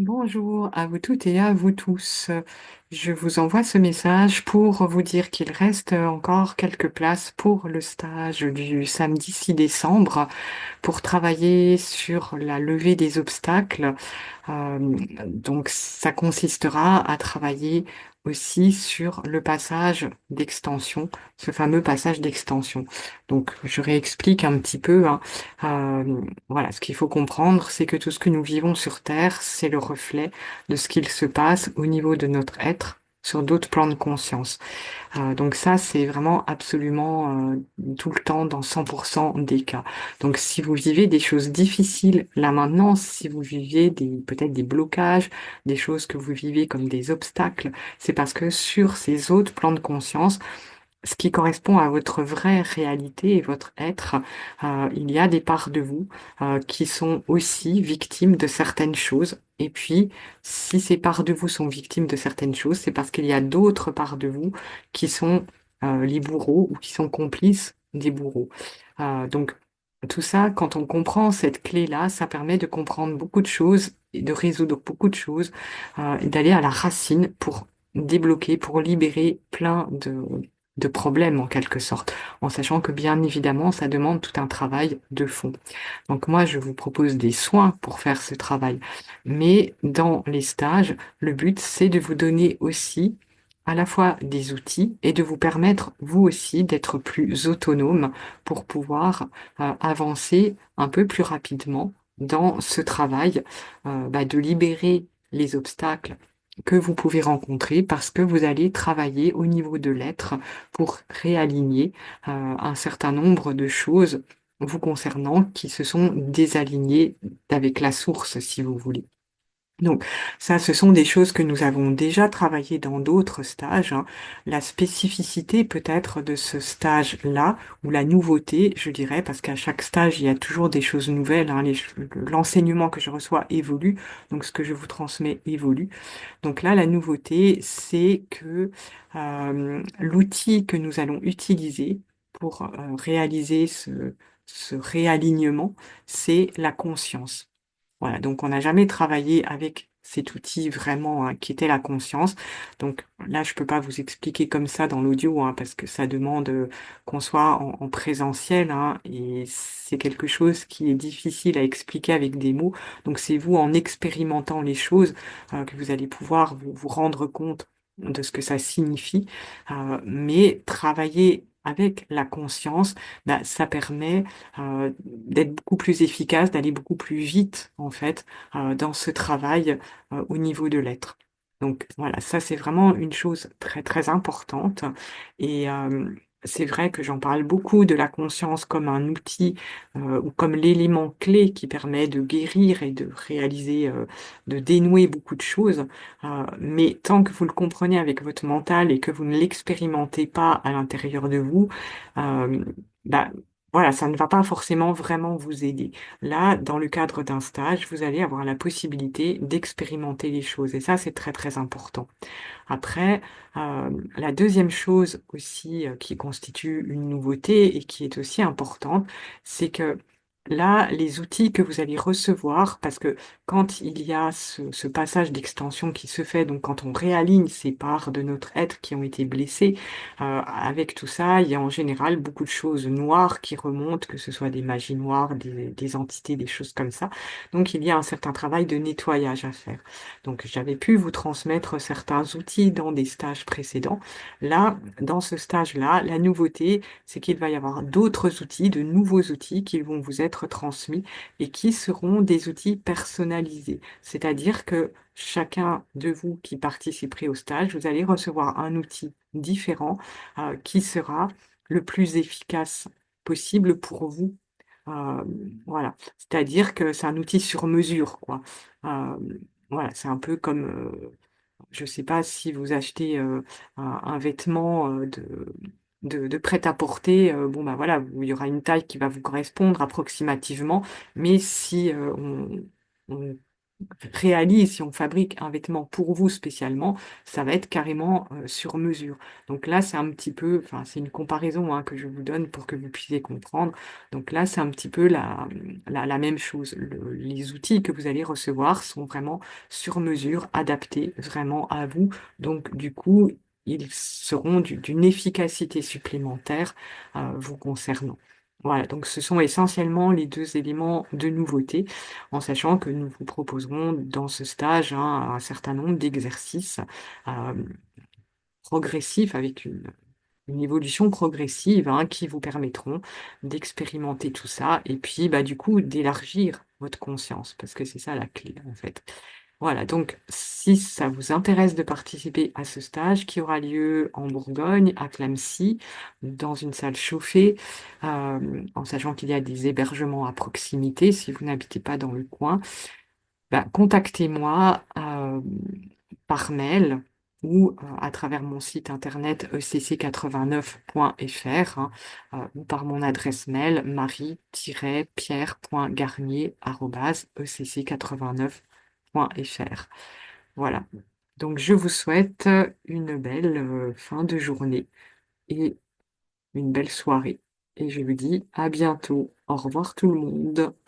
Bonjour à vous toutes et à vous tous. Je vous envoie ce message pour vous dire qu'il reste encore quelques places pour le stage du samedi 6 décembre pour travailler sur la levée des obstacles. Donc, ça consistera à travailler aussi sur le passage d'extension, ce fameux passage d'extension. Donc, je réexplique un petit peu, hein. Voilà, ce qu'il faut comprendre, c'est que tout ce que nous vivons sur Terre, c'est le reflet de ce qu'il se passe au niveau de notre être sur d'autres plans de conscience. Donc ça, c'est vraiment absolument tout le temps dans 100% des cas. Donc si vous vivez des choses difficiles là maintenant, si vous vivez peut-être des blocages, des choses que vous vivez comme des obstacles, c'est parce que sur ces autres plans de conscience, ce qui correspond à votre vraie réalité et votre être, il y a des parts de vous qui sont aussi victimes de certaines choses. Et puis, si ces parts de vous sont victimes de certaines choses, c'est parce qu'il y a d'autres parts de vous qui sont les bourreaux ou qui sont complices des bourreaux. Donc, tout ça, quand on comprend cette clé-là, ça permet de comprendre beaucoup de choses et de résoudre beaucoup de choses et d'aller à la racine pour débloquer, pour libérer plein de problèmes en quelque sorte, en sachant que bien évidemment, ça demande tout un travail de fond. Donc moi, je vous propose des soins pour faire ce travail, mais dans les stages, le but, c'est de vous donner aussi à la fois des outils et de vous permettre, vous aussi, d'être plus autonome pour pouvoir avancer un peu plus rapidement dans ce travail, de libérer les obstacles que vous pouvez rencontrer parce que vous allez travailler au niveau de l'être pour réaligner un certain nombre de choses vous concernant qui se sont désalignées avec la source, si vous voulez. Donc, ça, ce sont des choses que nous avons déjà travaillées dans d'autres stages, hein. La spécificité peut-être de ce stage-là, ou la nouveauté, je dirais, parce qu'à chaque stage, il y a toujours des choses nouvelles, hein. L'enseignement que je reçois évolue, donc ce que je vous transmets évolue. Donc là, la nouveauté, c'est que l'outil que nous allons utiliser pour réaliser ce réalignement, c'est la conscience. Voilà, donc on n'a jamais travaillé avec cet outil vraiment hein, qui était la conscience. Donc là, je peux pas vous expliquer comme ça dans l'audio hein, parce que ça demande qu'on soit en présentiel hein, et c'est quelque chose qui est difficile à expliquer avec des mots. Donc c'est vous en expérimentant les choses que vous allez pouvoir vous rendre compte de ce que ça signifie. Mais travailler avec la conscience, ça permet d'être beaucoup plus efficace, d'aller beaucoup plus vite en fait dans ce travail au niveau de l'être. Donc voilà, ça c'est vraiment une chose très très importante et c'est vrai que j'en parle beaucoup de la conscience comme un outil ou comme l'élément clé qui permet de guérir et de réaliser, de dénouer beaucoup de choses. Mais tant que vous le comprenez avec votre mental et que vous ne l'expérimentez pas à l'intérieur de vous, euh, bah, voilà, ça ne va pas forcément vraiment vous aider. Là, dans le cadre d'un stage, vous allez avoir la possibilité d'expérimenter les choses et ça, c'est très très important. Après, la deuxième chose aussi qui constitue une nouveauté et qui est aussi importante, c'est que là, les outils que vous allez recevoir, parce que quand il y a ce passage d'extension qui se fait, donc quand on réaligne ces parts de notre être qui ont été blessées, avec tout ça, il y a en général beaucoup de choses noires qui remontent, que ce soit des magies noires, des entités, des choses comme ça. Donc il y a un certain travail de nettoyage à faire. Donc, j'avais pu vous transmettre certains outils dans des stages précédents. Là, dans ce stage-là, la nouveauté, c'est qu'il va y avoir d'autres outils, de nouveaux outils qui vont vous être transmis et qui seront des outils personnalisés. C'est-à-dire que chacun de vous qui participerez au stage, vous allez recevoir un outil différent qui sera le plus efficace possible pour vous. Euh, voilà, c'est-à-dire que c'est un outil sur mesure, quoi. Euh, voilà, c'est un peu comme, je sais pas si vous achetez un vêtement de prêt-à-porter, bon bah voilà, il y aura une taille qui va vous correspondre approximativement, mais si on réalise, si on fabrique un vêtement pour vous spécialement, ça va être carrément sur mesure. Donc là, c'est un petit peu, enfin, c'est une comparaison hein, que je vous donne pour que vous puissiez comprendre. Donc là, c'est un petit peu la même chose. Les outils que vous allez recevoir sont vraiment sur mesure, adaptés vraiment à vous. Donc du coup, ils seront d'une efficacité supplémentaire vous concernant. Voilà, donc ce sont essentiellement les deux éléments de nouveauté en sachant que nous vous proposerons dans ce stage hein, un certain nombre d'exercices euh, progressifs avec une évolution progressive hein, qui vous permettront d'expérimenter tout ça et puis bah, du coup d'élargir votre conscience parce que c'est ça la clé en fait. Voilà, donc si ça vous intéresse de participer à ce stage qui aura lieu en Bourgogne, à Clamecy, dans une salle chauffée, en sachant qu'il y a des hébergements à proximité si vous n'habitez pas dans le coin, bah, contactez-moi par mail ou à travers mon site internet ecc89.fr hein, ou par mon adresse mail marie-pierre.garnier@ecc89.fr. Voilà. Donc je vous souhaite une belle fin de journée et une belle soirée. Et je vous dis à bientôt. Au revoir tout le monde.